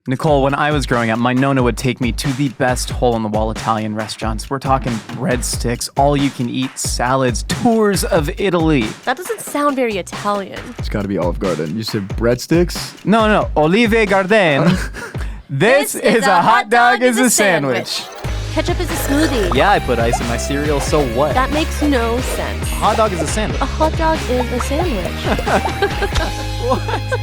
Nicole, when I was growing up, my nonna would take me to the best hole-in-the-wall Italian restaurants. We're talking breadsticks, all-you-can-eat salads, tours of Italy. That doesn't sound very Italian. It's got to be Olive Garden. You said breadsticks? No, Olive Garden. This is a hot dog is a sandwich. Ketchup is a smoothie. Yeah, I put ice in my cereal, so what? That makes no sense. A hot dog is a sandwich. A hot dog is a sandwich. What?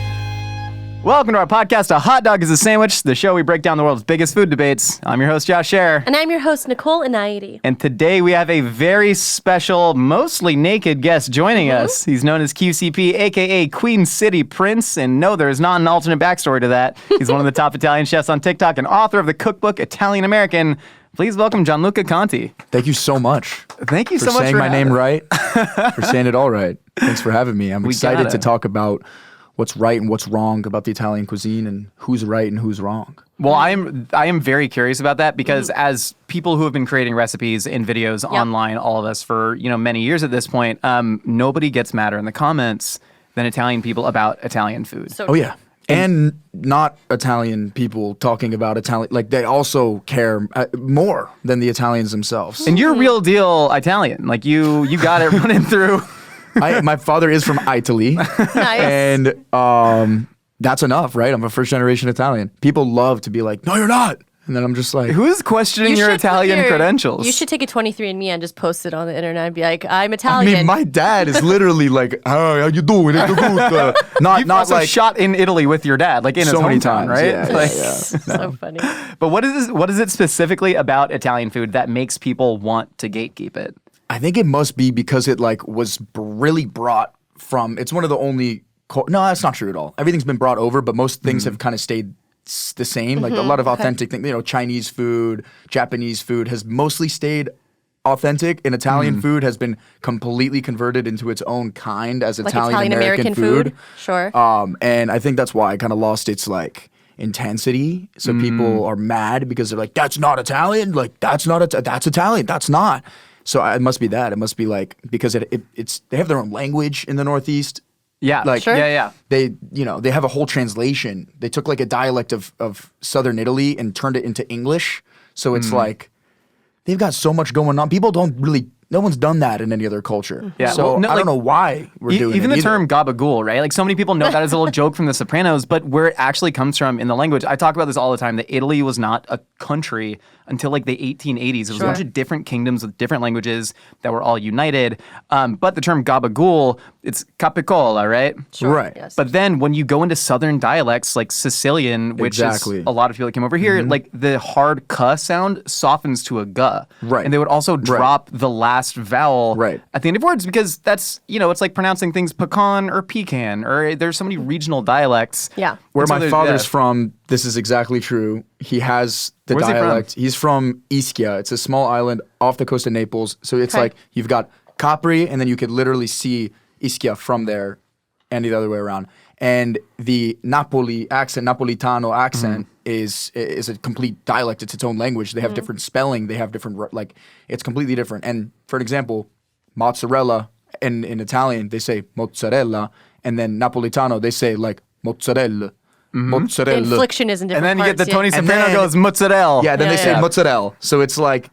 Welcome to our podcast, A Hot Dog is a Sandwich, the show we break down the world's biggest food debates. I'm your host, Josh Scherer. And I'm your host, Nicole Inaidi. And today we have a very special, mostly naked guest joining us. He's known as QCP, a.k.a. Queen City Prince. And no, there is not an alternate backstory to that. He's one of the top Italian chefs on TikTok and author of the cookbook Italian American. Please welcome Gianluca Conte. Thank you so much. Thank you so much for saying my name it. right, for saying it all right. Thanks for having me. I'm excited to talk about what's right and what's wrong about the Italian cuisine and who's right and who's wrong. Well, I am very curious about that because as people who have been creating recipes and videos online, all of us for many years at this point, nobody gets madder in the comments than Italian people about Italian food. So yeah. And not Italian people talking about Italian, like they also care more than the Italians themselves. And you're real deal Italian. Like you got it running through. My father is from Italy. Nice. And that's enough, right? I'm a first generation Italian. People love to be like, no, you're not. And then I'm just like, who's questioning your Italian credentials? You should take a 23andMe and just post it on the internet and be like, I'm Italian. I mean, my dad is literally like, how you doing? You've also like shot in Italy with your dad, like in his so many hometown, times, right? yeah. So funny. But what is it specifically about Italian food that makes people want to gatekeep it? I think it must be because it was really brought from, it's one of the only, no, that's not true at all. Everything's been brought over, but most things have kind of stayed the same. Like a lot of authentic things, Chinese food, Japanese food has mostly stayed authentic, and Italian food has been completely converted into its own kind as Like Italian American food. Sure. And I think that's why it kind of lost its intensity. So people are mad because they're like, that's not Italian. Like that's Italian. That's not. So it must be that. It must be because it's they have their own language in the Northeast. Yeah. Sure. Yeah. They they have a whole translation. They took a dialect of Southern Italy and turned it into English. So it's they've got so much going on. People don't really. No one's done that in any other culture. Yeah. So I don't know why we're doing it. Even the either. term gabagool, right? Like so many people know that as a little joke from The Sopranos, but where it actually comes from in the language, I talk about this all the time, that Italy was not a country until the 1880s. It was a bunch of different kingdoms with different languages that were all united. But the term gabagool, it's capicola, right? Sure. Right. Yes. But then when you go into southern dialects like Sicilian, which is a lot of people that came over here, the hard k sound softens to a g. Right. And they would also drop the last vowel at the end of words because that's, it's like pronouncing things pecan or pecan, or there's so many regional dialects. Yeah. Where my father's from, this is exactly true. He has the Where's dialect. He's from Ischia. It's a small island off the coast of Naples. So it's like you've got Capri, and then you could literally see Ischia from there and the other way around. And the Napoli accent, Napolitano accent is a complete dialect. It's its own language. They have different spelling. They have different, it's completely different. And for an example, mozzarella in Italian, they say mozzarella. And then Napolitano, they say mozzarella. Mozzarella. The infliction is in different And then you get the parts, Tony Soprano goes mozzarella. Yeah, then they say mozzarella. So it's like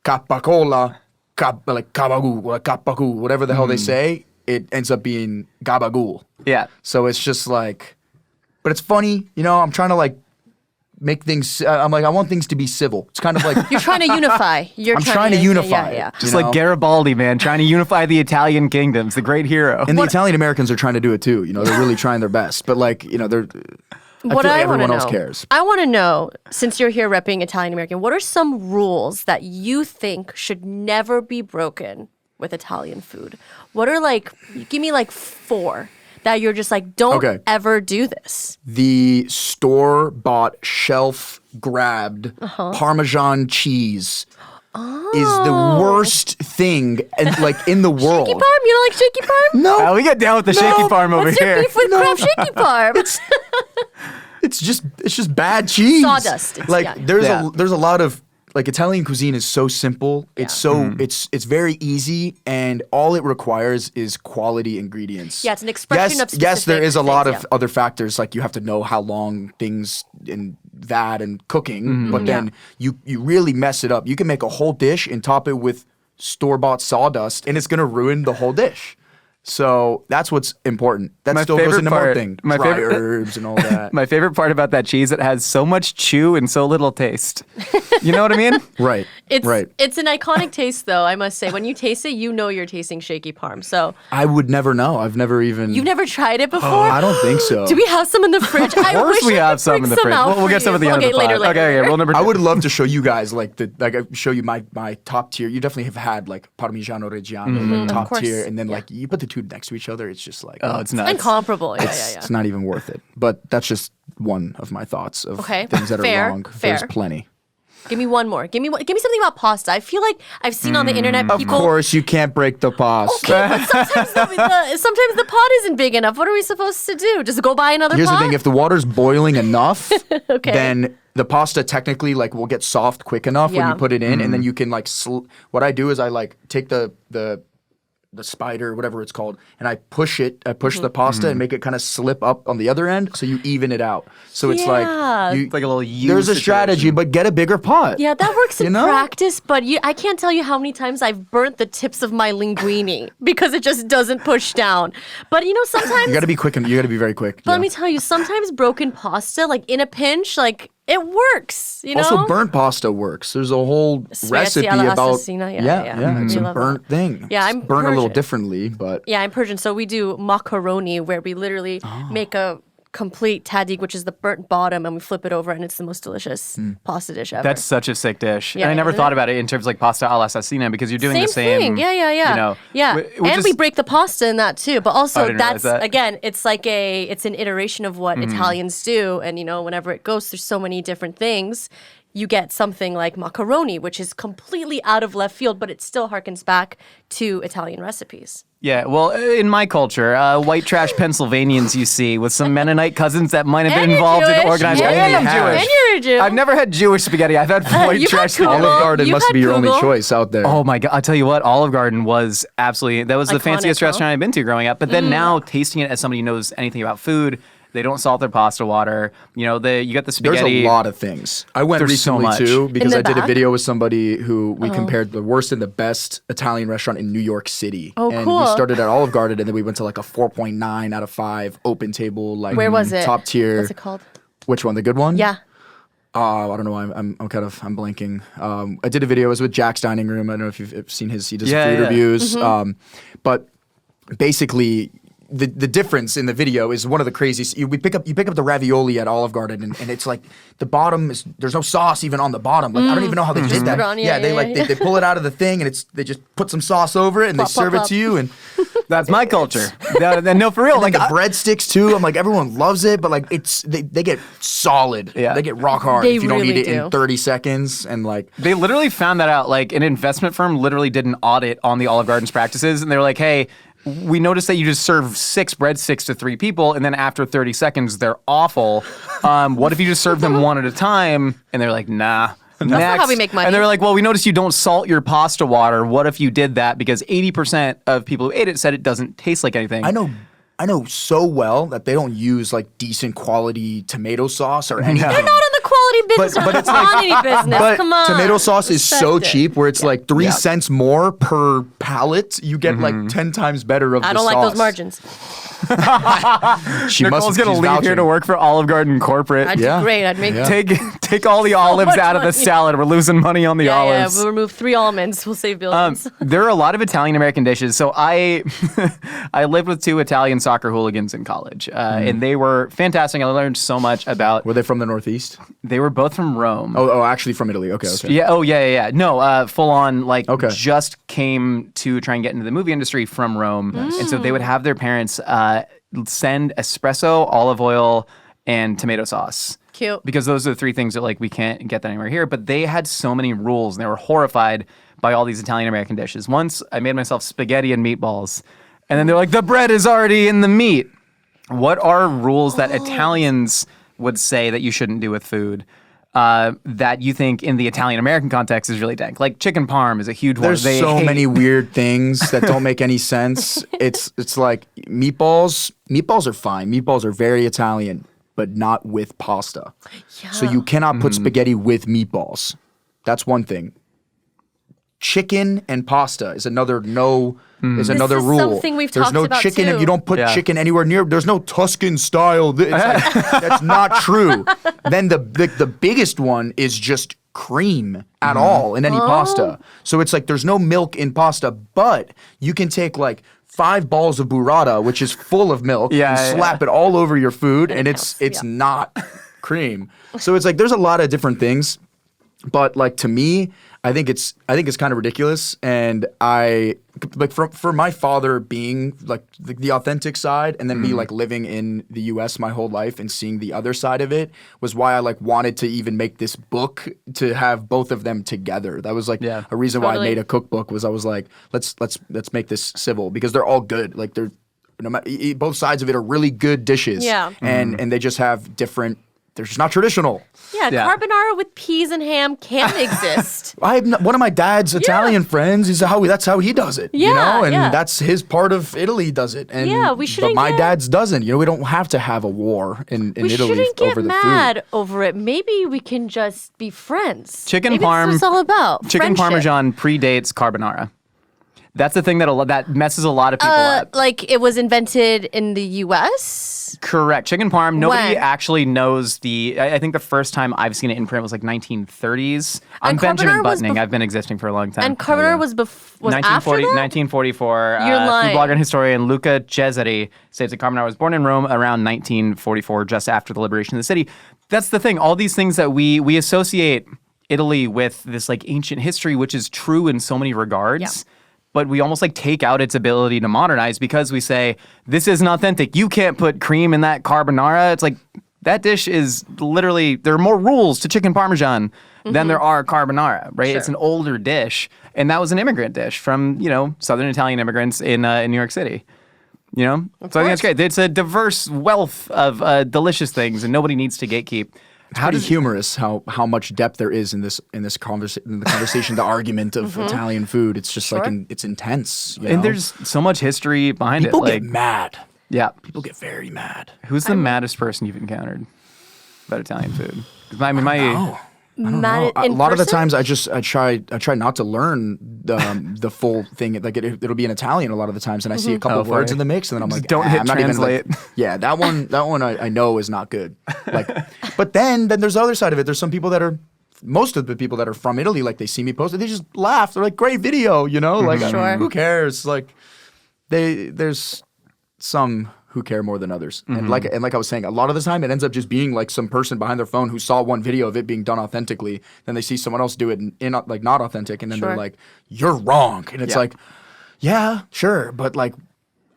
capacola, gabagool, or gabagool, whatever the hell they say. It ends up being gabagool. Yeah. So it's just but it's funny, I'm trying to make things, I want things to be civil. It's kind of like. You're trying to unify. I'm trying to unify. Yeah. Just like Garibaldi, man, trying to unify the Italian kingdoms, the great hero. And the Italian Americans are trying to do it too. They're really trying their best. But they're. I feel like everyone else cares. I want to know, since you're here repping Italian American, what are some rules that you think should never be broken with Italian food? What are give me 4 that you're just don't ever do this. The store-bought, shelf-grabbed Parmesan cheese is the worst thing in the world. Shaky parm? You don't like shaky parm? No. We get down with the shaky parm over What's here. your beef with Kraft shaky parm? It's just bad cheese. Sawdust. There's a lot of Italian cuisine is so simple. It's so it's very easy, and all it requires is quality ingredients. Yeah, it's an expression of specific yes, there is a lot things, of other factors, like you have to know how long things in that and cooking, but then you really mess it up. You can make a whole dish and top it with store-bought sawdust, and it's gonna ruin the whole dish. So that's what's important. That still goes into more things. Dry herbs and all that. My favorite part about that cheese, it has so much chew and so little taste. You know what I mean? Right. It's an iconic taste, though, I must say. When you taste it, you know you're tasting shaky parm. So I would never know. I've never even. You've never tried it before? I don't think so. Do we have some in the fridge? Of course we have some in the fridge. We'll get some at the end of the pod. Later. Okay, rule number 2. I would love to show you guys show you my top tier. You definitely have had like Parmigiano Reggiano, top tier, and then like you put the two next to each other. It's just like it's nuts. Incomparable. It's not even worth it. But that's just one of my thoughts of things that are wrong. There's plenty. Give me one more. Give me something about pasta. I feel like I've seen on the internet people. Of course, you can't break the pasta. Okay, but sometimes the pot isn't big enough. What are we supposed to do? Just go buy another Here's pot? the thing: if the water's boiling enough, then the pasta technically like will get soft quick enough when you put it in, and then you can like. What I do is I like take the spider, whatever it's called, and I push the pasta and make it kind of slip up on the other end, so you even it out. So it's like it's like a little there's a strategy, but get a bigger pot. Yeah, that works in practice, but I can't tell you how many times I've burnt the tips of my linguine because it just doesn't push down. But sometimes you got to be quick, and you got to be very quick. But let me tell you, sometimes broken pasta, like in a pinch, like it works. Also, burnt pasta works. There's a whole recipe about it's a burnt thing. Yeah, I'm burnt a little differently, but I'm Persian, so we do macaroni, where we literally make a complete tahdig, which is the burnt bottom, and we flip it over, and it's the most delicious pasta dish ever. That's such a sick dish. And I never thought about it in terms of like pasta alla assassina, because you're doing the same thing. And we break the pasta in that too. But also again, it's like it's an iteration of what Italians do, and whenever it goes through so many different things, you get something like macaroni, which is completely out of left field, but it still harkens back to Italian recipes. Yeah, well, in my culture, white trash Pennsylvanians you see with some Mennonite cousins that might have been involved in organized. Yeah, I am Jewish. And you're a Jew. I've never had Jewish spaghetti. I've had white trash. Olive Garden must be your only choice out there. Oh my God! I'll tell you what, Olive Garden was absolutely the fanciest restaurant I've been to growing up. But then now tasting it as somebody who knows anything about food. They don't salt their pasta water. You got the spaghetti. There's a lot of things. I went recently too because I did a video with somebody who we compared the worst and the best Italian restaurant in New York City. Oh, and cool. we started at Olive Garden, and then we went to like a 4.9 out of 5 open table, like where was it? Top tier. What's it called? Which one? The good one? Yeah. I don't know. I'm blanking. I did a video. It was with Jack's Dining Room. I don't know if you've seen his. He does food reviews. But basically, the difference in the video is one of the craziest. You pick up the ravioli at Olive Garden, and it's like the bottom there's no sauce even on the bottom. Like I don't even know how they did that. They pull it out of the thing, and they just put some sauce over it, and they serve it to you. And that's my culture. No, for real. Like the breadsticks too. I'm like, everyone loves it, but like they get solid. Yeah. They get rock hard if you don't eat it in 30 seconds. And like they literally found that out. Like an investment firm literally did an audit on the Olive Garden's practices, and they were like, hey, we noticed that you just serve 6 breadsticks to 3 people, and then after 30 seconds, they're awful. What if you just serve them one at a time? And they're like, nah. That's not how we make money. And they're like, well, we noticed you don't salt your pasta water. What if you did that? Because 80% of people who ate it said it doesn't taste like anything. I know so well that they don't use like decent quality tomato sauce or anything. They're not in the quality business or the quantity business. But come on. tomato sauce is so cheap where it's like 3 cents more per pallet. You get like 10 times better of the sauce. I don't like those margins. Nicole's gonna leave here to work for Olive Garden corporate. I'd be great. I'd make take all the olives out of the salad. We're losing money on the olives. Yeah, we'll remove 3 almonds. We'll save billions. There are a lot of Italian American dishes. So I lived with 2 Italian soccer hooligans in college, and they were fantastic. I learned so much about. Were they from the Northeast? They were both from Rome. Oh, actually from Italy. Okay. Yeah. Oh, yeah. No, full on. Just came to try and get into the movie industry from Rome, and so they would have their parents send espresso, olive oil, and tomato sauce. Cute. Because those are the 3 things that we can't get that anywhere here. But they had so many rules, and they were horrified by all these Italian American dishes. Once I made myself spaghetti and meatballs, and then they're like, the bread is already in the meat. What are rules that Italians would say that you shouldn't do with food? That you think in the Italian American context is really dank. Like chicken parm is a huge one. There's so many weird things that don't make any sense. It's like meatballs. Meatballs are fine. Meatballs are very Italian. but not with pasta. So you cannot put spaghetti with meatballs. That's one thing. Chicken and pasta is another rule. Something we've There's talked no about chicken, too. and you don't put chicken anywhere near. There's no Tuscan style. That's not true. Then the biggest one is just cream at all in any pasta. So it's like there's no milk in pasta, but you can take like 5 balls of burrata, which is full of milk, and slap it all over your food, and it's not cream. So it's like there's a lot of different things, but like to me, I think it's kind of ridiculous, and I like for my father being like the authentic side, and then me like living in the U.S. my whole life and seeing the other side of it was why I like wanted to even make this book to have both of them together. That was like a reason why I made a cookbook. Was I was like let's make this civil because they're all good. Like they're both sides of it are really good dishes. Yeah. And they just have different. They're just not traditional. Yeah, carbonara with peas and ham can exist. One of my dad's Italian friends. That's how he does it. Yeah, you know, and that's his part of Italy does it. And we shouldn't. But my dad's doesn't. You know, we don't have to have a war in Italy over the food. We shouldn't get mad over it. Maybe we can just be friends. Chicken Maybe parm. that's what it's all about. Chicken Friendship. Parmesan predates carbonara. That's the thing that messes a lot of people up. Like it was invented in the U.S. Correct. Chicken parm. Nobody When? actually knows I think the first time I've seen it in print was like 1930s. I'm Benjamin carbonara was Buttoning. I've been existing for a long time. And carbonara was after that? 1944. You're lying. Food blogger and historian Luca Cesari states that carbonara was born in Rome around 1944, just after the liberation of the city. That's the thing. All these things that we associate Italy with this like ancient history, which is true in so many regards. Yeah. But we almost like take out its ability to modernize because we say, this isn't authentic. You can't put cream in that carbonara. It's like, that dish is literally, there are more rules to chicken parmesan than there are carbonara, right? Sure. It's an older dish. And that was an immigrant dish from, Southern Italian immigrants in New York City. So I think that's great. It's a diverse wealth of delicious things and nobody needs to gatekeep. It's pretty humorous how much depth there is in the conversation, the argument of Italian food. It's just like it's intense. And there's so much history behind People it. get mad. Yeah. People get very mad. Who's the maddest person you've encountered about Italian food? 'Cause I don't know. A lot of the times I try not to learn the full thing. Like it'll be in Italian a lot of the times, and I see a couple of words in the mix, and then I'm like, don't hit I'm not translate. even like, that one I know is not good. Like, but then there's the other side of it. There's some people that are. Most of the people that are from Italy, like they see me post it, they just laugh. They're like, "Great video," Like, who cares? Like, there's some who care more than others. And like I was saying, a lot of the time it ends up just being like some person behind their phone who saw one video of it being done authentically, then they see someone else do it in like not authentic, and then they're like, "You're wrong," and it's like, yeah, sure, but like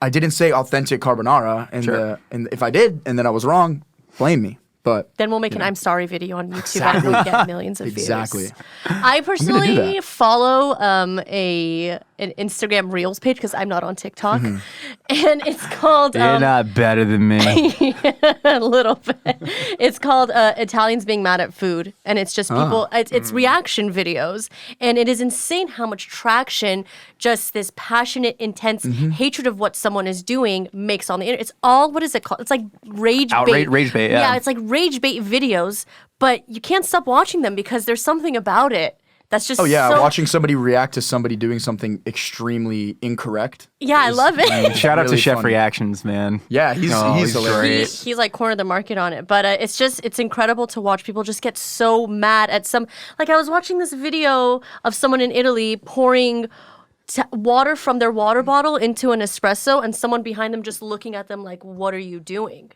I didn't say authentic carbonara, and if I did, and then I was wrong, blame me. But then we'll make an I'm sorry video on YouTube and we'll get millions of views. Exactly. I personally follow an Instagram Reels page because I'm not on TikTok. And it's called... You're not better than me. A little bit. It's called Italians Being Mad at Food. And it's just people... It's reaction videos. And it is insane how much traction just this passionate, intense hatred of what someone is doing makes on the internet. It's all... What is it called? It's like rage bait. Rage bait, yeah. Yeah, it's like rage bait videos, but you can't stop watching them because there's something about it that's just watching somebody react to somebody doing something extremely incorrect. Yeah, I love it. Shout out to really Chef funny. Reactions, man. Yeah, he's hilarious. He's like cornered the market on it, but it's incredible to watch people just get so mad at some. Like I was watching this video of someone in Italy pouring water from their water bottle into an espresso, and someone behind them just looking at them like, "What are you doing?"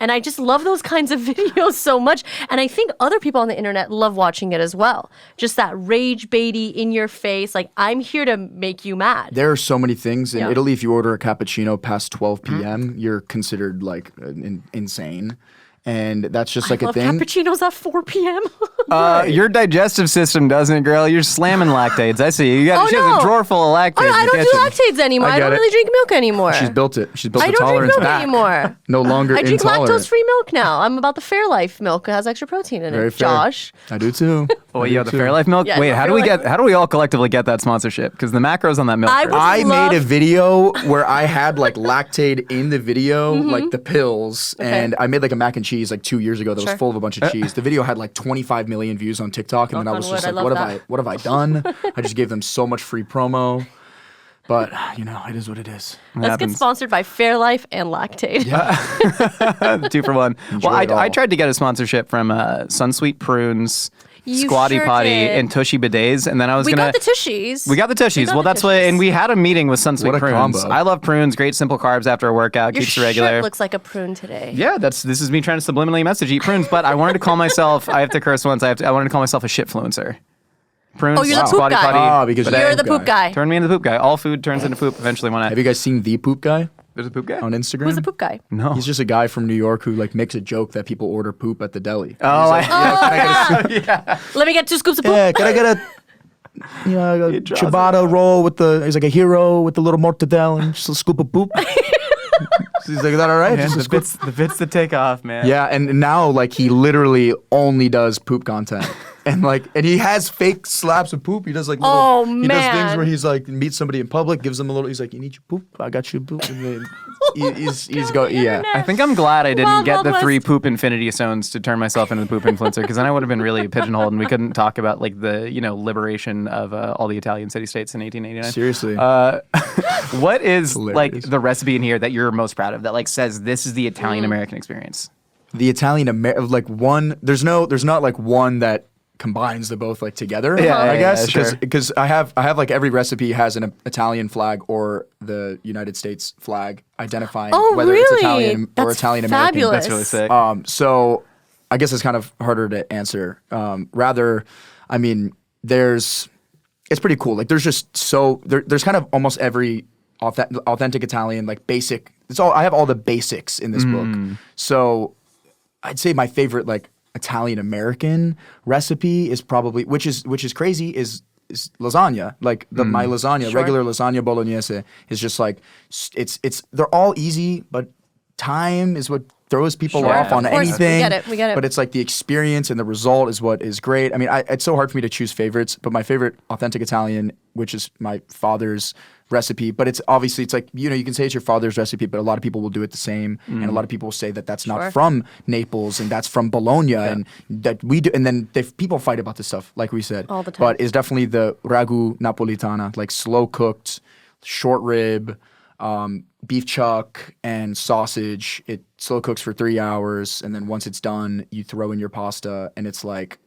And I just love those kinds of videos so much. And I think other people on the internet love watching it as well. Just that rage baity in your face. Like, I'm here to make you mad. There are so many things. In Italy, if you order a cappuccino past 12 p.m., you're considered like insane. And that's just like I a thing. love cappuccinos at 4 p.m. Your digestive system doesn't it, girl? You're slamming lactates. I see you. She has a drawer full of lactates. I don't do lactates anymore. I don't really drink milk anymore. She's built it. She's built I the don't drink tolerance milk back. anymore. No longer I drink intolerant. lactose-free milk now. I'm about the Fairlife milk. It has extra protein in Very it. fair. Josh. I do too. Oh, yeah, the Fairlife milk. Yeah, Wait, the how do we all collectively get that sponsorship? Because the macros on that milk. I are- would I love- made a video where I had like Lactaid in the video, like the pills, and I made like a mac and cheese like 2 years ago that was full of a bunch of cheese. The video had like 25 million views on TikTok, and then I was just like, what have I done? I just gave them so much free promo. But, you know, it is what it is. Let's get sponsored by Fairlife and Lactaid. Yeah. 2 for 1. Enjoy Well, it all. I tried to get a sponsorship from Sunsweet Prunes, You Squatty sure Potty, did. and Tushy Bidets, and then I was We gonna. got the tushies. We got the tushies. got Well, the that's what, and we had a meeting with Sunsweet What a Prunes. combo. I love prunes. Great simple carbs after a workout. Your Keeps it regular. shirt looks like a prune today. Yeah, this is me trying to subliminally message eat prunes, but I wanted to call myself. I have to curse once. I wanted to call myself a shitfluencer. Prunes, Oh, you're the poop Squatty guy. Potty. Ah, because bidet. You're the poop guy. Turn me into the poop guy. All food turns into poop eventually. When I Have you guys seen The Poop Guy there's a poop guy on Instagram? Who's the poop guy? No. He's just a guy from New York who like makes a joke that people order poop at the deli. Oh, Let me get 2 scoops of poop. Yeah, can I get a a ciabatta roll with he's like a hero with a little mortadella and just a scoop of poop. He's like, is that all right? man, Just a the scoop. bits that take off, man. Yeah, and now like he literally only does poop content. And he has fake slaps of poop. He does like little, he does things man. where he's like meets somebody in public, gives them a little. He's like, you need your poop? I got you poop. And then he's going, yeah. I think I'm glad I didn't Wild, get Wild the West. 3 poop infinity stones to turn myself into the poop influencer, because then I would have been really pigeonholed and we couldn't talk about like the liberation of all the Italian city-states in 1889. Seriously. What is like Hilarious. the recipe in here that you're most proud of that like says this is the Italian American experience? The Italian like one. There's not like one that combines the both like together. I guess sure. because I have like every recipe has an Italian flag or the United States flag identifying Oh, whether really? it's Italian or That's Italian American. fabulous. That's really sick. So I guess it's kind of harder to answer. Rather, I mean, it's pretty cool. Like there's just there's kind of almost every authentic Italian like basic. I have all the basics in this book. So I'd say my favorite like Italian American recipe is probably which is crazy is lasagna. Like my lasagna, regular lasagna bolognese is just like it's they're all easy, but time is what throws people off on Of course, anything. we get it. But it's like the experience and the result is what is great. I mean, it's so hard for me to choose favorites, but my favorite authentic Italian, which is my father's recipe, but it's obviously it's like you can say it's your father's recipe, but a lot of people will do it the same, and a lot of people will say that that's not from Naples and that's from Bologna, and that we do, and then people fight about this stuff, like we said, all the time. But it's definitely the ragu napolitana, like slow cooked, short rib. Beef chuck and sausage. It slow cooks for 3 hours, and then once it's done, you throw in your pasta, and it's like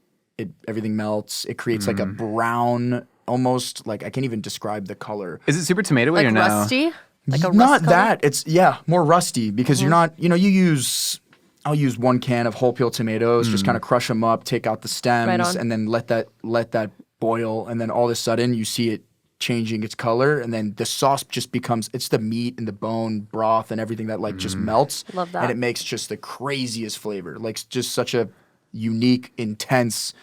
everything melts. It creates like a brown, almost like I can't even describe the color. Is it super tomatoey Like or no? rusty? Like a rust Not color? that. It's more rusty because you're not. I'll use 1 can of whole peel tomatoes, just kind of crush them up, take out the stems, Right on. and then let that boil, and then all of a sudden you see it changing its color, and then the sauce just becomes it's the meat and the bone broth and everything that like just melts. Love that. And it makes just the craziest flavor, like just such a unique, intense,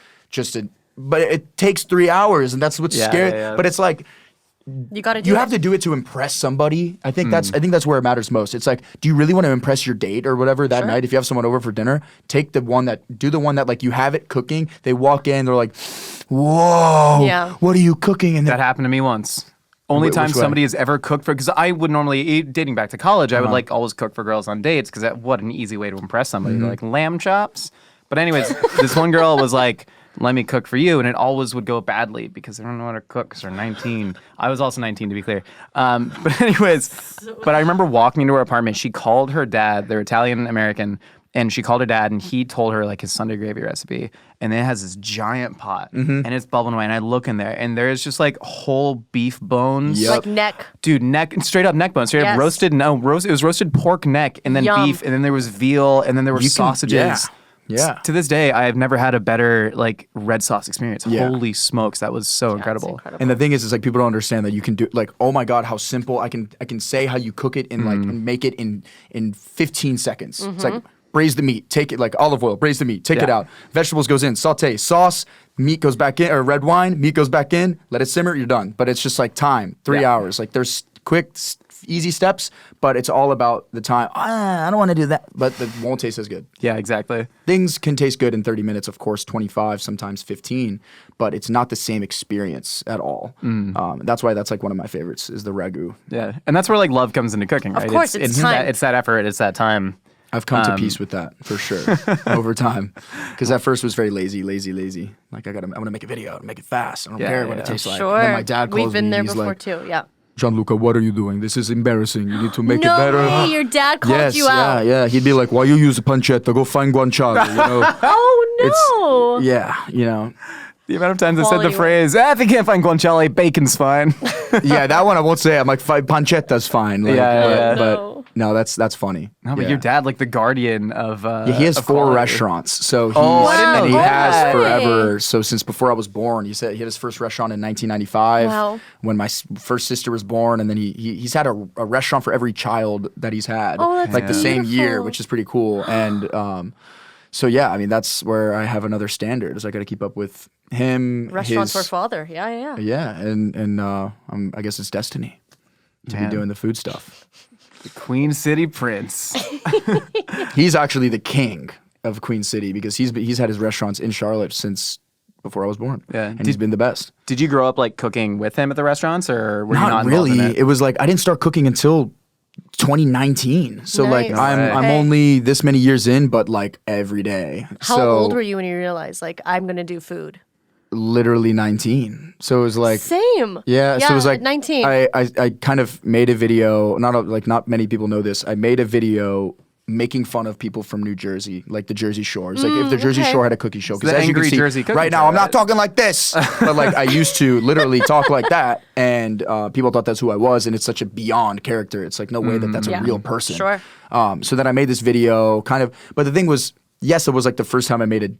but it takes 3 hours, and that's what's scary. yeah. But it's like You got to do you it. have to do it to impress somebody. I think that's where it matters most. It's like, do you really want to impress your date or whatever that night? If you have someone over for dinner, do the one that like you have it cooking. They walk in, they're like, "Whoa, Yeah. what are you cooking?" And That happened to me once. Only time which way? somebody has ever cooked for, because I would normally eat, dating back to college, I would like always cook for girls on dates, because what an easy way to impress somebody. They're like lamb chops. But anyways, this one girl was like, let me cook for you, and it always would go badly because they don't know how to cook because they're 19. I was also 19, to be clear. But anyways, but I remember walking into her apartment. She called her dad, they're Italian American, and she called her dad, and he told her like his Sunday gravy recipe, and it has this giant pot, and it's bubbling away, and I look in there, and there's just like whole beef bones. Yep. Like neck. Dude, straight up neck bones, straight up Yes. roasted, it was roasted pork neck, and then Yum. beef, and then there was veal, and then there were sausages. Yeah. To this day, I have never had a better like red sauce experience. Yeah. Holy smokes, that was so incredible. And the thing is like people don't understand that you can do like, oh my god, how simple I can say how you cook it in like and make it in 15 seconds. It's like braise the meat, take it like olive oil, braise the meat, take it out. Vegetables goes in, saute, sauce, meat goes back in, or red wine, meat goes back in, let it simmer, you're done. But it's just like time, 3 hours. Like there's quick easy steps, but it's all about the time. I don't want to do that, but it won't taste as good. Yeah, exactly. Things can taste good in 30 minutes, of course, 25, sometimes 15, but it's not the same experience at all. That's why that's like one of my favorites is the Ragu. Yeah, and that's where like love comes into cooking, right? Of course, it's time. It's that effort, it's that time. I've come to peace with that for sure over time, because at first was very lazy. Like I want to make a video, make it fast. I don't care what it tastes like. Sure. And then my dad calls We've been me. there He's before like, too. Yeah. Gianluca, what are you doing? This is embarrassing. You need to make it No better. way, your dad called you out. Yeah. He'd be like, why you use a pancetta? Go find guanciale. You know? Oh no. Yeah, you know. The amount of times I said the Quality phrase, if you can't find guanciale, bacon's fine. Yeah, that one I won't say. I'm like, pancetta's fine. Like, Yeah. But no, that's funny. No, but Yeah. your dad, like the guardian of Yeah, he has of 4 quality. restaurants. So I didn't know and he that. has forever. So since before I was born, he said he had his first restaurant in 1995 Wow. when my first sister was born, and then he's had a restaurant for every child that he's had, Oh, that's like the same year, beautiful. which is pretty cool. And so yeah, I mean that's where I have another standard. Is I got to keep up with him. Restaurant for father. Yeah. Yeah, and I guess it's destiny to Man. be doing the food stuff. The Queen City Prince. He's actually the king of Queen City because he's had his restaurants in Charlotte since before I was born. Yeah. And he's been the best. Did you grow up like cooking with him at the restaurants, or were you not involved really. in it? It was like I didn't start cooking until 2019. So like Nice. I'm Okay. only this many years in, but like every day. How so old were you when you realized like I'm gonna do food? literally 19. So it was like Same. Yeah, so it was like at 19. I kind of made a video. Not many people know this. I made a video making fun of people from New Jersey, like the Jersey Shores. Like if the Jersey okay. Shore had a cookie show, because the as you can angry see Jersey cookie right now, show, I'm not right? talking like this, but like I used to literally talk like that, and people thought that's who I was, and it's such a beyond character. It's like no way that that's a Yeah. real person. Sure. So then I made this video, kind of. But the thing was, yes, it was like the first time I made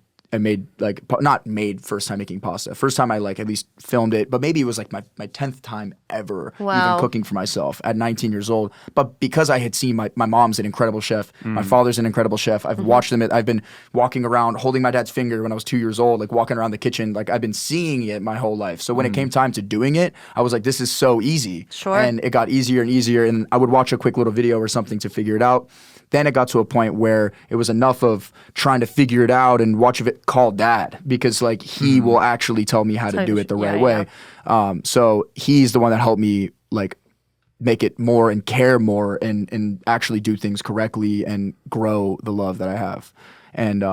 not made first time making pasta. First time I like at least filmed it, but maybe it was like my 10th time ever Wow. even cooking for myself at 19 years old. But because I had seen my mom's an incredible chef, my father's an incredible chef. I've watched them. I've been walking around holding my dad's finger when I was 2 years old, like walking around the kitchen. Like I've been seeing it my whole life. So when it came time to doing it, I was like, this is so easy. Sure. And it got easier and easier. And I would watch a quick little video or something to figure it out. Then it got to a point where it was enough of trying to figure it out and watch of it call dad, because like he will actually tell me how to do it the right way. So he's the one that helped me like make it more and care more and actually do things correctly and grow the love that I have. And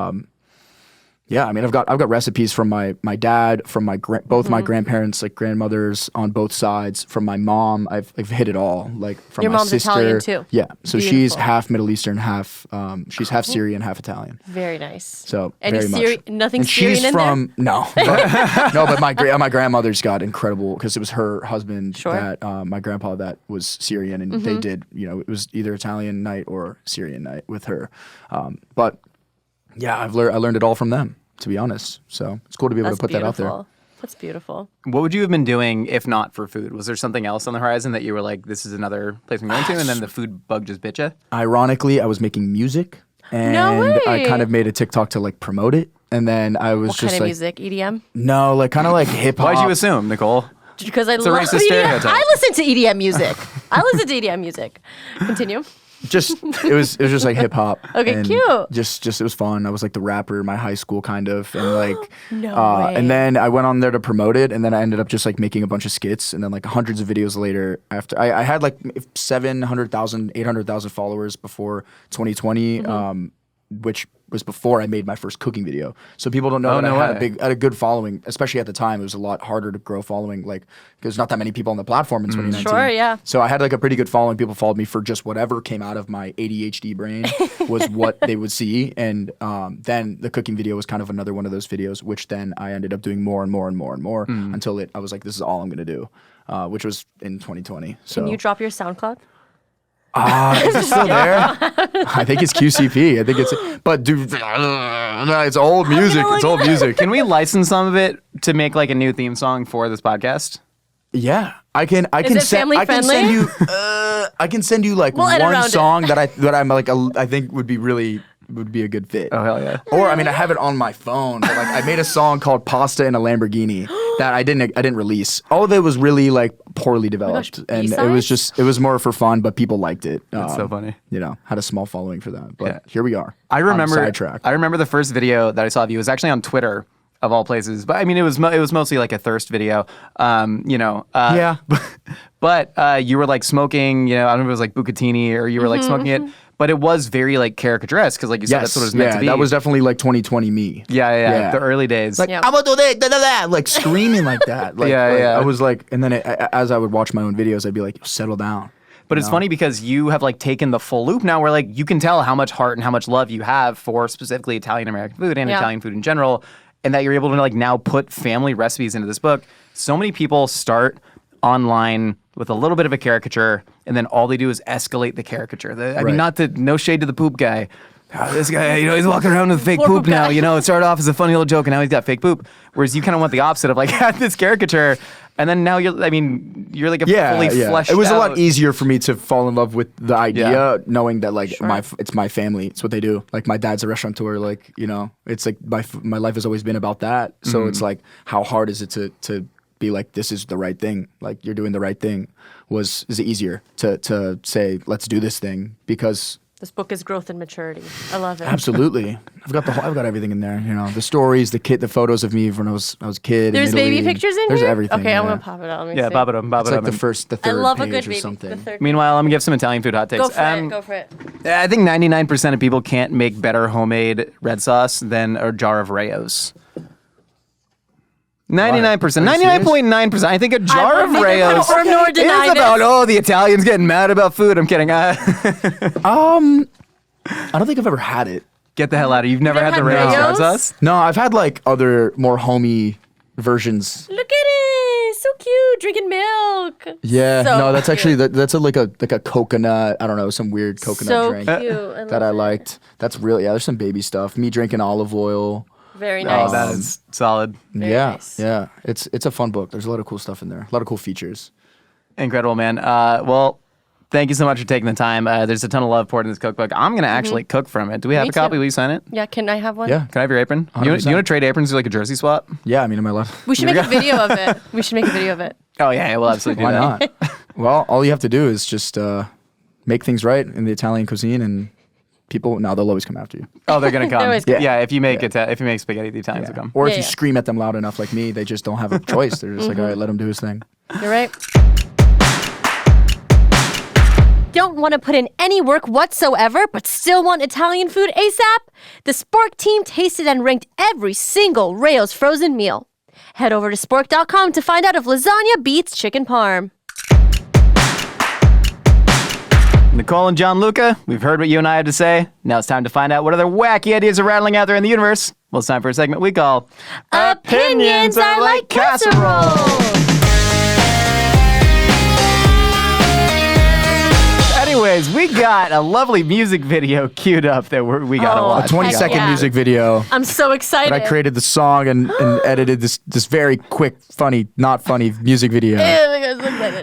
yeah, I mean, I've got recipes from my dad, from my both my grandparents, like grandmothers on both sides, from my mom. I've hit it all. Like from Your my mom's sister. Italian, too. Yeah, so she's Beautiful. half Middle Eastern, half she's half Syrian, half Italian. Very nice. So Any very much. nothing And Syrian she's in from no, but my grandmother's got incredible, because it was her husband Sure. that my grandpa that was Syrian, and they did, it was either Italian night or Syrian night with her. But yeah, I learned it all from them, to be honest. So it's cool to be able That's to put that out there. beautiful. That's beautiful. What would you have been doing if not for food? Was there something else on the horizon that you were like, this is another place I'm going to, and then the food bug just bit you? Ironically, I was making music, and I way. kind of made a TikTok to like promote it, and then I was What just kind of like, music? EDM? no, like kind of like hip hop. Why'd you assume, Nicole? Because I a love racist EDM. stereotype. I listen to EDM music. I listen to EDM music. Continue. Just it was just like hip hop. Okay, and cute. Just it was fun. I was like the rapper in my high school, kind of, and like No way. and then I went on there to promote it, and then I ended up just like making a bunch of skits, and then like hundreds of videos later, after I had like 700,000, 800,000 followers before 2020, which was before I made my first cooking video. So people don't know that no I had way. a good following, especially at the time. It was a lot harder to grow following, like because there's not that many people on the platform in 2019. Sure, yeah. So I had like a pretty good following. People followed me for just whatever came out of my ADHD brain was what they would see. And then the cooking video was kind of another one of those videos, which then I ended up doing more and more and more and more until I was like, this is all I'm going to do, which was in 2020. So Can you drop your SoundCloud? is it still there? I think it's QCP. I think it's, but dude, it's old music. It's old music. Can we license some of it to make like a new theme song for this podcast? Yeah, I can. I Is can it send. family I can friendly? send you. I can send you like We'll edit one around it. song that I'm like I think would be a good fit. Oh, hell yeah. Or I mean, I have it on my phone. But like I made a song called "Pasta in a Lamborghini," that I didn't release. All of it was really like poorly developed, and it was more for fun, but people liked it. That's so funny. You know, had a small following for that, but here we are. I remember sidetrack. I remember the first video that I saw of you was actually on Twitter. Of all places, but I mean, it was mostly like a thirst video, Yeah. But you were like smoking, I don't know if it was like bucatini or you were like smoking it, but it was very like caricaturesque because, like you said, that's what it was meant to be. That was definitely like 2020 me. Yeah. The early days. Like, I'm gonna do that, da, da, da, like screaming like that. Like, I was like, and then as I would watch my own videos, I'd be like, settle down. But it's funny because you have like taken the full loop now where like you can tell how much heart and how much love you have for specifically Italian American food and Italian food in general. And that you're able to like now put family recipes into this book. So many people start online with a little bit of a caricature, and then all they do is escalate the caricature. I mean, no shade to the poop guy. Oh, this guy, he's walking around with fake poop now. It started off as a funny little joke, and now he's got fake poop. Whereas you kind of want the opposite of like have this caricature, and then now you're like a fully fleshed out. It was a lot easier for me to fall in love with the idea, knowing that like it's my family. It's what they do. Like my dad's a restaurateur. Like it's like my life has always been about that. So it's like how hard is it to be like this is the right thing. Like you're doing the right thing. Is it easier to say let's do this thing because. This book is growth and maturity. I love it. Absolutely. I've got everything in there. The stories, the photos of me when I was a kid. There's baby pictures in There's here? everything. Okay, I'm going to pop it up. Pop it up. It's like the third I love page a good or baby. something. Meanwhile, I'm going to give some Italian food hot takes. Go for it. I think 99% of people can't make better homemade red sauce than a jar of Rayo's. 99%, 99.9%. I think a jar of Rayo's is about, the Italians getting mad about food. I'm kidding. I don't think I've ever had it. Get the hell out of here. You've never had the Rayo's red sauce? No, I've had like other more homey versions. Look at it. So cute. Drinking milk. Yeah. So no, that's cute. actually that's like a coconut, I don't know, some weird coconut drink cute. that I liked. That's really there's some baby stuff. Me drinking olive oil. Very nice. Oh, that is solid. Nice. Yeah. It's a fun book. There's a lot of cool stuff in there. A lot of cool features. Incredible, man. Well, thank you so much for taking the time. There's a ton of love poured in this cookbook. I'm going to actually cook from it. Do we have a copy? Will you sign it? Yeah, can I have one? Yeah. Can I have your apron? You want to trade aprons or like a jersey swap? Yeah, I mean, am I allowed? We should make a video of it. Oh, yeah, we'll absolutely do Why that. not? Well, all you have to do is just make things right in the Italian cuisine, and people they'll always come after you. Oh, they're going to come. always Yeah. come. If you make spaghetti, the Italians will come. Or if you scream at them loud enough like me, they just don't have a choice. They're just like, all right, let him do his thing. You're right. Don't want to put in any work whatsoever, but still want Italian food ASAP? The Spork team tasted and ranked every single Rayo's frozen meal. Head over to spork.com to find out if lasagna beats chicken parm. Nicole and Gianluca, we've heard what you and I had to say. Now it's time to find out what other wacky ideas are rattling out there in the universe. Well, it's time for a segment we call Opinions Are Like Casseroles. Anyways, we got a lovely music video queued up that we got to watch. A 20-second music video. I'm so excited. I created the song and edited this very quick, not funny music video.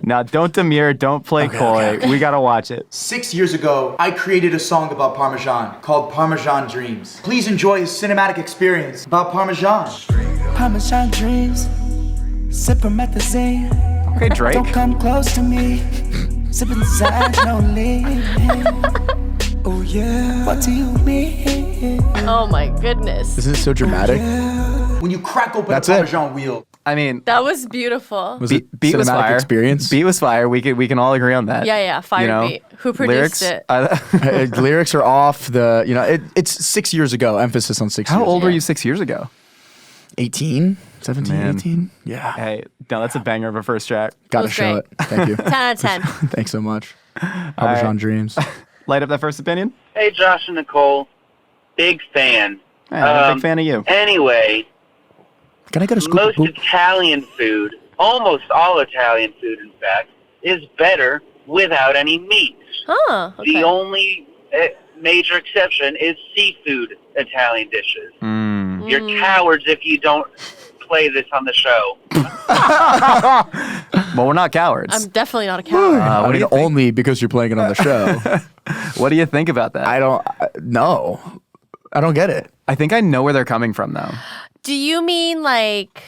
Now, don't demur, don't play coy. We got to watch it. 6 years ago, I created a song about Parmesan called Parmesan Dreams. Please enjoy a cinematic experience about Parmesan. Parmesan dreams, sip promethazine. Okay, Drake. Don't come close to me. Sipping inside, no lean. Oh yeah, what do you mean? Oh my goodness. Isn't it so dramatic? When you crack open That's a it. Parmesan wheel, I mean, That was beautiful. Was it beat was cinematic fire. experience? Beat was fire. We can all agree on that. Yeah, fire beat. Who produced Lyrics? it? Lyrics are off. It's 6 years ago. Emphasis on 6 years. How old were you 6 years ago? 18, 17, Man. 18. Yeah. Hey, no, that's a banger of a first track. Gotta was show great. it. Thank you. 10 out of 10. Thanks so much. Parmesan dreams. Light up that first opinion. Hey, Josh and Nicole. Big fan. Hey, I'm a big fan of you. Anyway, Can I get a scoop of most poop? Italian food, almost all Italian food, in fact, is better without any meat. Huh. Okay. The only major exception is seafood Italian dishes. You're cowards if you don't play this on the show. Well, we're not cowards. I'm definitely not a coward. I what do mean, you think? only because you're playing it on the show. What do you think about that? I don't know. I don't get it. I think I know where they're coming from, though. Do you mean like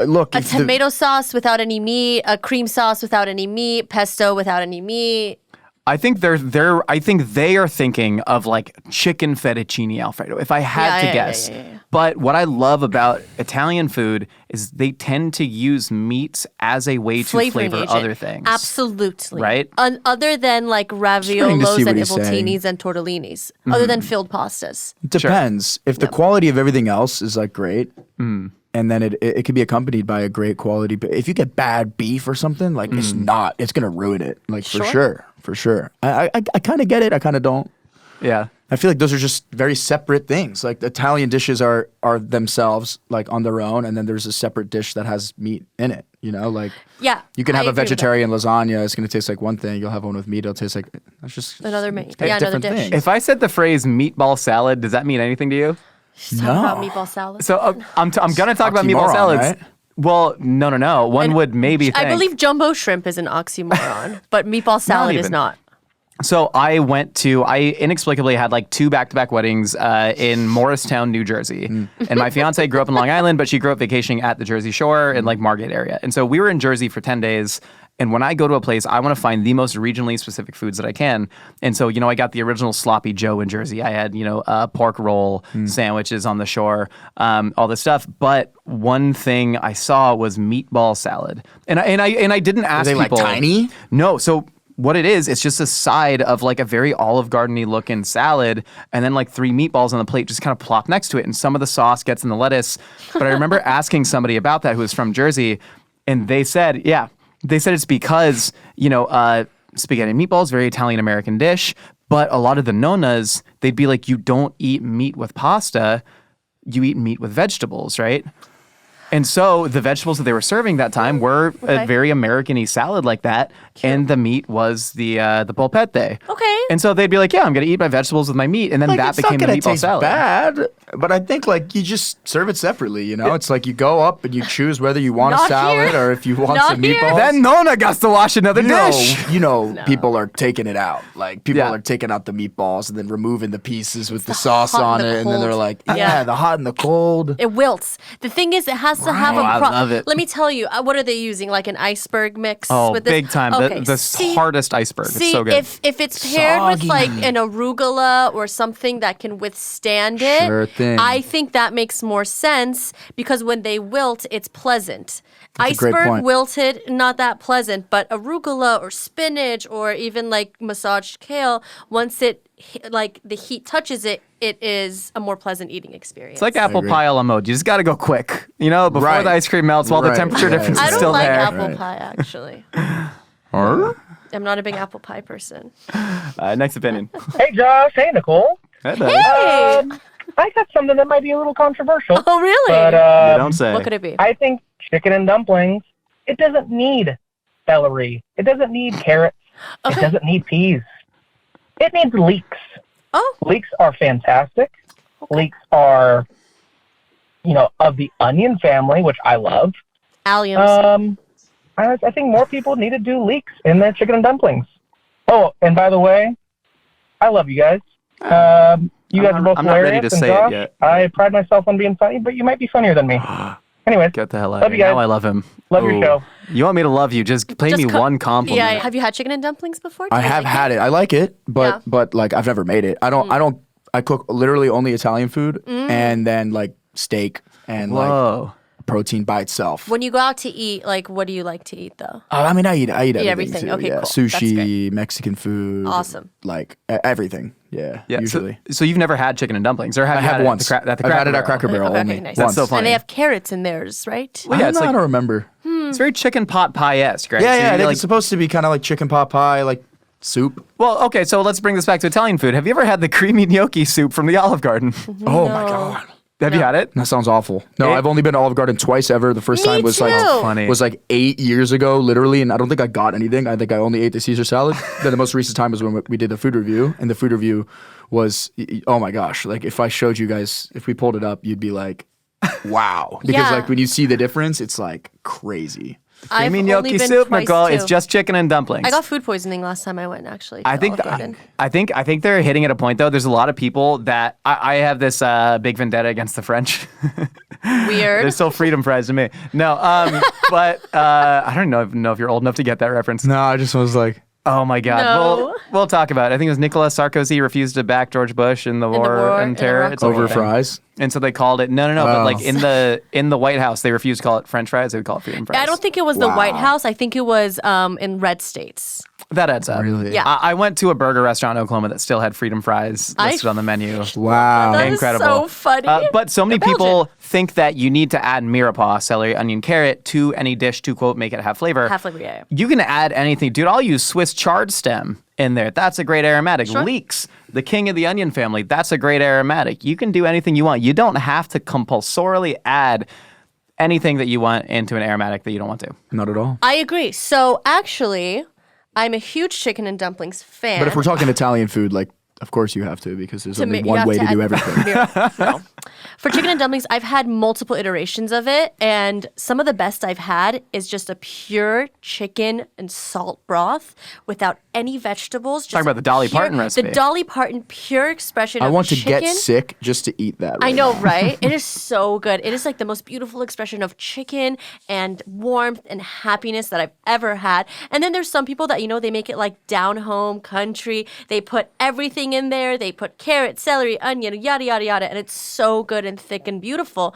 Look, A if the- tomato sauce without any meat, a cream sauce without any meat, pesto without any meat. I think they are thinking of like chicken fettuccine Alfredo, if I had to guess. Yeah. But what I love about Italian food is they tend to use meats as a way to Flavoring flavor agent. other things. Absolutely. Right? Other than like waiting to see raviolos what and he's saying. evoltinis and tortellinis. Other than filled pastas. it depends. If the quality of everything else is like great, and then it could be accompanied by a great quality. But if you get bad beef or something, like it's gonna ruin it. Like for sure. I kind of get it. I kind of don't. Yeah. I feel like those are just very separate things. Like the Italian dishes are themselves like on their own, and then there's a separate dish that has meat in it. You know, like Yeah. you can I have a agree with that. vegetarian lasagna. It's gonna taste like one thing. You'll have one with meat. It'll taste like that's just Another meat. a Yeah, another different dish. thing. If I said the phrase meatball salad, does that mean anything to you? Talk about meatball salad. So I'm going to talk about meatball Oxymoron, salads. right? Well, no. One would maybe think. I believe jumbo shrimp is an oxymoron, but meatball salad is even. not. So I inexplicably had like 2 back-to-back weddings in Morristown, New Jersey. And my fiance grew up in Long Island, but she grew up vacationing at the Jersey Shore in like Margate area. And so we were in Jersey for 10 days. And when I go to a place, I want to find the most regionally specific foods that I can. And so, I got the original Sloppy Joe in Jersey. I had, pork roll sandwiches on the shore, all this stuff. But one thing I saw was meatball salad. And I didn't ask they, like, people. tiny? No. So what it is, it's just a side of like a very Olive Garden-y looking salad, and then like 3 meatballs on the plate just kind of plop next to it, and some of the sauce gets in the lettuce. But I remember asking somebody about that who was from Jersey, and they said it's because, spaghetti and meatballs, very Italian-American dish, but a lot of the nonnas, they'd be like, you don't eat meat with pasta, you eat meat with vegetables, right? And so the vegetables that they were serving that time were a very American-y salad like that, and the meat was the polpette. Okay. And so they'd be like, yeah, I'm going to eat my vegetables with my meat, and then Like, that it's became not the gonna meatball taste salad. bad, but I think like you just serve it separately. It's like you go up and you choose whether you want a Not salad here. or if you want Not some here. meatballs. Then Nona got to wash another dish. People are taking it out. Like people Yeah. are taking out the meatballs and then removing the pieces with the sauce hot on and the it, and then they're cold. like, Yeah. the hot and the cold. It wilts. The thing is, it has to have I a love it. Let me tell you, what are they using? Like an iceberg mix? Oh, with this? big time. Okay, The see- hardest iceberg. See, it's so good. if it's paired with Soggy. like an arugula or something that can withstand it, Sure thing. I think that makes more sense because when they wilt, it's pleasant. a great Iceberg point. wilted, not that pleasant, but arugula or spinach or even like massaged kale, once like the heat touches it, it is a more pleasant eating experience. It's like apple agree. pie a la mode. You just got to go quick, before Right. the ice cream melts, while the Right, temperature right, difference I is don't still like there. apple Right. pie actually. Or I'm not a big apple pie person. Next opinion. Hey, Josh. Hey, Nicole. Hey. Hey! I got something that might be a little controversial. Oh, really? But You don't say. What could it be? I think chicken and dumplings, it doesn't need celery. It doesn't need carrots. It doesn't need peas. It needs leeks. Oh, Leeks are fantastic. Leeks are, of the onion family, which I love. alliums. I think more people need to do leeks in their chicken and dumplings. Oh, and by the way, I love you guys. You guys are both I'm not ready hilarious, to and say it Josh, yet. I pride myself on being funny, but you might be funnier than me. Anyways, Get the hell out Love of you here. guys. Now I love him. Love your show. You want me to love you? Just play me one compliment. Yeah, have you had chicken and dumplings before? Do I you have like had it. I like it, but Yeah. but like I've never made it. I cook literally only Italian food and then like steak and like Whoa. protein by itself. When you go out to eat, like, what do you like to eat though? I mean, I eat everything. everything. Too. Okay, yeah. cool. That's Sushi, great. Mexican food. Awesome. Like everything. Yeah. Yeah. Usually. So you've never had chicken and dumplings, or have I you have had it once. at the I've Cracker had it at Barrel? Cracker Barrel Okay, only. nice. That's Once. so funny. And they have carrots in theirs, right? Well, yeah, it's I like don't remember. it's very chicken pot pie-esque, right? Yeah, So yeah. you're I think like, it's supposed to be kind of like chicken pot pie, like soup. well, okay, so let's bring this back to Italian food. Have you ever had the creamy gnocchi soup from the Olive Garden? Oh my god. Have you had it? That sounds awful. No, It- I've only been to Olive Garden twice ever. The first Me time was like too. Funny. was like 8 years ago, literally, and I don't think I got anything. I think I only ate the Caesar salad. Then the most recent time was when we did the food review, and the food review was, oh my gosh, like if I showed you guys, if we pulled it up, you'd be like, wow, because Yeah. like when you see the difference, it's like crazy. I've mean only gnocchi been soup, twice, Nicole. too. It's just chicken and dumplings. I got food poisoning last time I went. Actually, I think to Olive Garden. I think they're hitting at a point though. There's a lot of people that I have this big vendetta against the French. Weird. They're still freedom fries to me. No, but I don't know if you're old enough to get that reference. No, I just was like, Oh my God. No. We'll talk about it. I think it was Nicolas Sarkozy refused to back George Bush in the war and terror. Iraq It's a whole over thing. fries. And so they called it no, but Oh. like in the White House they refused to call it French fries. They would call it freedom fries. I don't think it was the White House. I think it was in red states. that adds up. Really? Yeah. I went to a burger restaurant in Oklahoma that still had freedom fries listed on the menu. Wow. That is Incredible. so funny. But so many They're people Belgian. think that you need to add mirepoix, celery, onion, carrot to any dish to quote make it have flavor. Have flavor, yeah. You can add anything, dude. I'll use Swiss chard stem in there. That's a great aromatic. Leeks, the king of the onion family. That's a great aromatic. You can do anything you want. You don't have to compulsorily add anything that you want into an aromatic that you don't want to. Not at all. I agree. So actually, I'm a huge chicken and dumplings fan. But if we're talking Italian food, like, of course you have to, because there's only you one have way to do add- everything. No. For chicken and dumplings, I've had multiple iterations of it, and some of the best I've had is just a pure chicken and salt broth without any vegetables. Talking about the Dolly Parton recipe. The Dolly Parton pure expression I of want to chicken. get sick just to eat that. I right know, now. right? It is so good. It is like the most beautiful expression of chicken and warmth and happiness that I've ever had. And then there's some people that, they make it like down home country. They put everything in there. They put carrot, celery, onion, yada, yada, yada. And it's so good and thick and beautiful.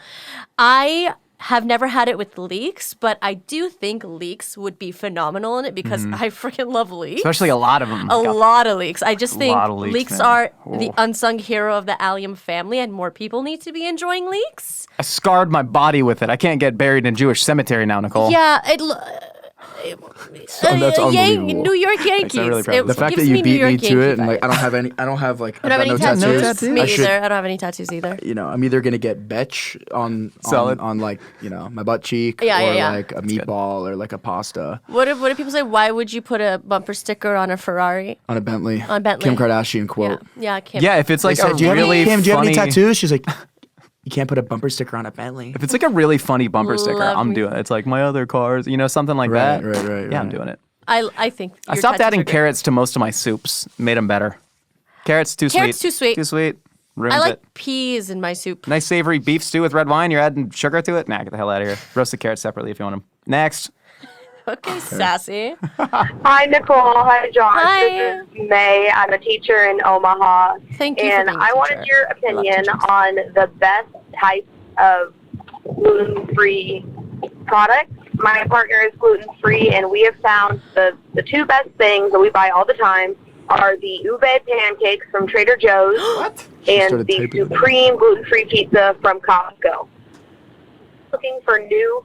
I have never had it with leeks, but I do think leeks would be phenomenal in it because I freaking love leeks. Especially a lot of them. A lot of leeks. I just think lot of leeks, leeks man. are the Oh. unsung hero of the allium family, and more people need to be enjoying leeks. I scarred my body with it. I can't get buried in a Jewish cemetery now, Nicole. Yeah, that's unbelievable. New York Yankees. I'm really proud of The myself. fact gives that me you New beat York me to Yankee it, and like vibes. I don't have any tattoos. Me I either. should, I don't have any tattoos either. I'm either gonna get betch on Solid. like my butt cheek, Yeah, or yeah, yeah. like a meatball, or like a pasta What do people say? Why would you put a bumper sticker on a Ferrari? on a Bentley. On Bentley. Kim Kardashian quote. Yeah, Kim. Yeah, if it's like They said, a do you have really any, Kim, do you have any funny tattoos? She's like, you can't put a bumper sticker on a Bentley. If it's like a really funny bumper sticker, Love I'm me. doing it. It's like my other cars, something like Right, that. right, Yeah, I'm right. doing it. I think I your stopped tattoos adding are great. carrots to most of my soups. Made them better. Carrots too sweet. Carrots too sweet. Too sweet. Ruins I like it. peas in my soup. Nice savory beef stew with red wine. You're adding sugar to it? Nah, get the hell out of here. Roast the carrots separately if you want them. Next. Okay, sassy. Hi, Nicole. Hi, John. Hi. This is May. I'm a teacher in Omaha. Thank you for And being a I wanted teacher. your I love opinion teachers. on the best types of gluten-free products. My partner is gluten-free, and we have found the two best things that we buy all the time are the ube pancakes from Trader Joe's and started the typing it. supreme gluten-free pizza from Costco. Looking for new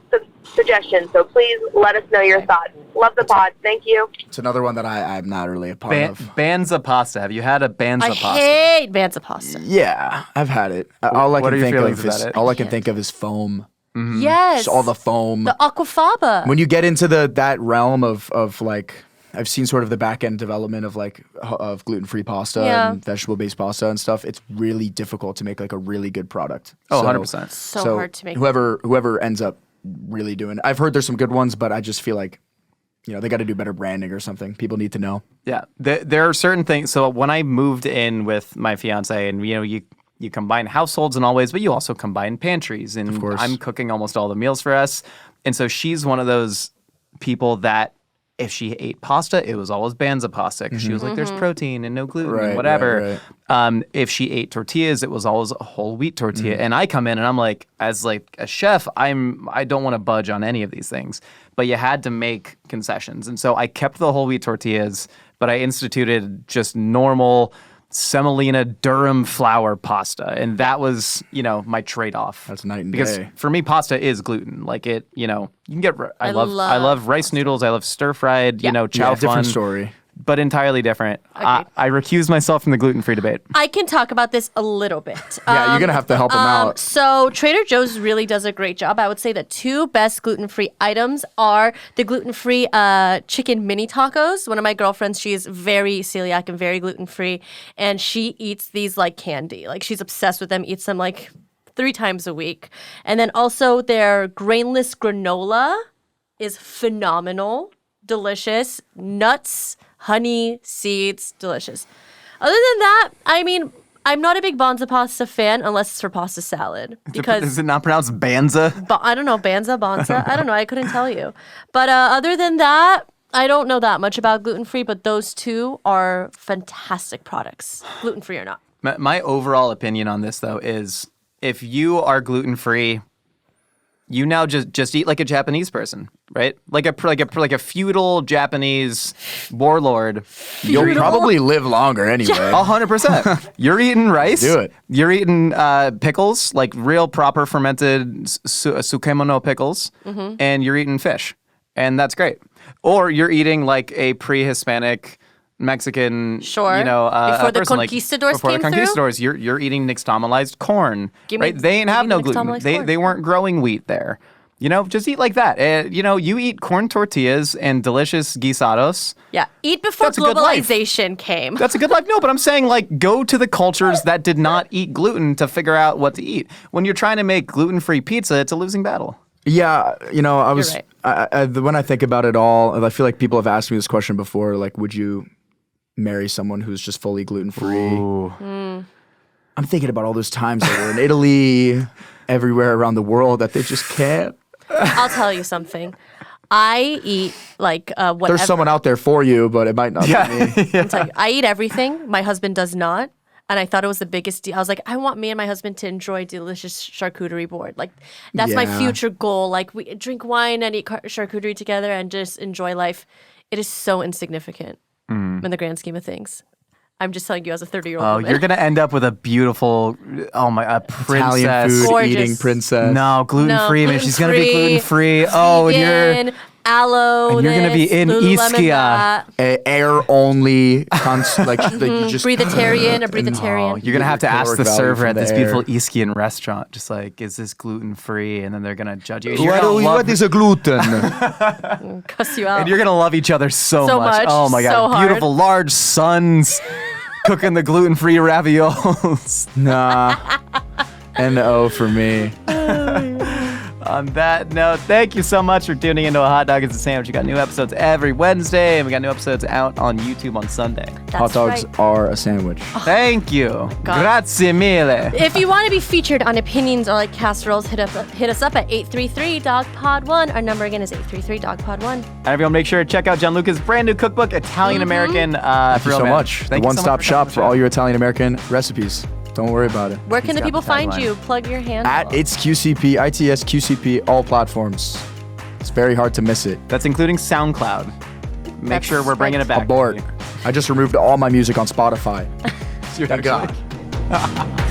suggestions, so please let us know your thoughts. Love the pod. Thank you. It's another one that I'm not really a part of. Banza pasta. Have you had a banza I pasta? hate banza pasta. Yeah, I've had it. All I What can are your think feelings of about is it? all I can think of is foam. Yes. Just all the foam. The aquafaba. When you get into that realm of like, I've seen sort of the back end development of like of gluten-free pasta Yeah. and vegetable-based pasta and stuff. It's really difficult to make like a really good product. Oh, So- 100%. so hard to make. Whoever ends up really doing. I've heard there's some good ones, but I just feel like they got to do better branding or something. People need to know. Yeah, there are certain things. So when I moved in with my fiance, and you combine households in all ways, but you also combine pantries. And course. I'm cooking almost all the meals for us. And so she's one of those people that if she ate pasta, it was always banza pasta because she was like, "There's protein and no gluten, Right, and whatever." right, right. If she ate tortillas, it was always a whole wheat tortilla. And I come in and I'm like, as like a chef, I don't want to budge on any of these things. But you had to make concessions, and so I kept the whole wheat tortillas, but I instituted just normal semolina Durham flour pasta, and that was my trade-off. That's night and because day. for me, pasta is gluten. Like it, you can get. I love love rice noodles. I love stir fried. Chow Yeah, different fun, story. but entirely different. I recuse myself from the gluten-free debate. I can talk about this a little bit. Yeah, you're gonna have to help them out. So Trader Joe's really does a great job. I would say the two best gluten-free items are the gluten-free chicken mini tacos. One of my girlfriends, she is very celiac and very gluten-free, and she eats these like candy. Like she's obsessed with them, eats them like 3 times a week. And then also their grainless granola is phenomenal, delicious, nuts, honey, seeds, delicious. Other than that, I mean, I'm not a big Banza pasta fan unless it's for pasta salad. Because Is it not pronounced Banza? I don't know, Banza, I don't know, I couldn't tell you. But other than that, I don't know that much about gluten-free, but those two are fantastic products, gluten-free or not. My overall opinion on this, though, is if you are gluten-free, you now just eat like a Japanese person, right? Like a feudal Japanese warlord. You'll probably live longer anyway. 100%. You're eating rice. Do it. You're eating pickles, like real proper fermented sukemono pickles, and you're eating fish, and that's great. Or you're eating like a pre-Hispanic Mexican, Sure. before the person, conquistadors before came the conquistadors, you're eating nixtamalized corn, right? They ain't have no gluten. They weren't growing wheat there. Just eat like that. You eat corn tortillas and delicious guisados. Yeah, eat before That's a good life. globalization came. That's a good life. No, but I'm saying like go to the cultures that did not eat gluten to figure out what to eat. When you're trying to make gluten-free pizza, it's a losing battle. Yeah, I was right. when I think about it all, I feel like people have asked me this question before. Like, would you marry someone who's just fully gluten-free? I'm thinking about all those times that we're in Italy, everywhere around the world that they just can't. I'll tell you something. I eat like whatever. There's someone out there for you, but it might not be me. I'm telling you, I eat everything. My husband does not. And I thought it was the biggest deal. I was like, I want me and my husband to enjoy delicious charcuterie board. Like, that's my future goal. Like, we drink wine and eat charcuterie together and just enjoy life. It is so insignificant in the grand scheme of things. I'm just telling you as a 30-year-old woman. You're going to end up with a beautiful, a princess. Italian food Gorgeous. eating princess. No, gluten-free. Man, she's going to be gluten-free, gluten-free. Oh, and vegan, aloe. and you're gonna be in Ischia. Air only, you just breatharian, a breatharian. You're going to have to ask caloric the value server from at the this air. beautiful Iskian restaurant, just like, is this gluten-free? And then they're going to judge you. And what is a gluten? Cuss you out. And you're going to love each other so much. Oh my so God. hard. Beautiful large sons cooking the gluten-free raviolis. Nah. N-O for me. On that note, thank you so much for tuning into A Hot Dog is a Sandwich. We got new episodes every Wednesday, and we got new episodes out on YouTube on Sunday. Hot dogs are a sandwich. Thank you. Grazie mille. If you want to be featured on Opinions or like Casseroles, hit us up at 833-DOG-POD1. Our number again is 833-DOG-POD1. And everyone, make sure to check out Gianluca's brand new cookbook, Italian American. Thank you so much. The one-stop shop for all your Italian American recipes. Don't worry about it. Where can the got people the find tagline. you? Plug your handle. At It's QCP, ITS QCP, all platforms. It's very hard to miss it. That's including SoundCloud. Make sure we're bringing it back. Abort. I just removed all my music on Spotify. Dear God.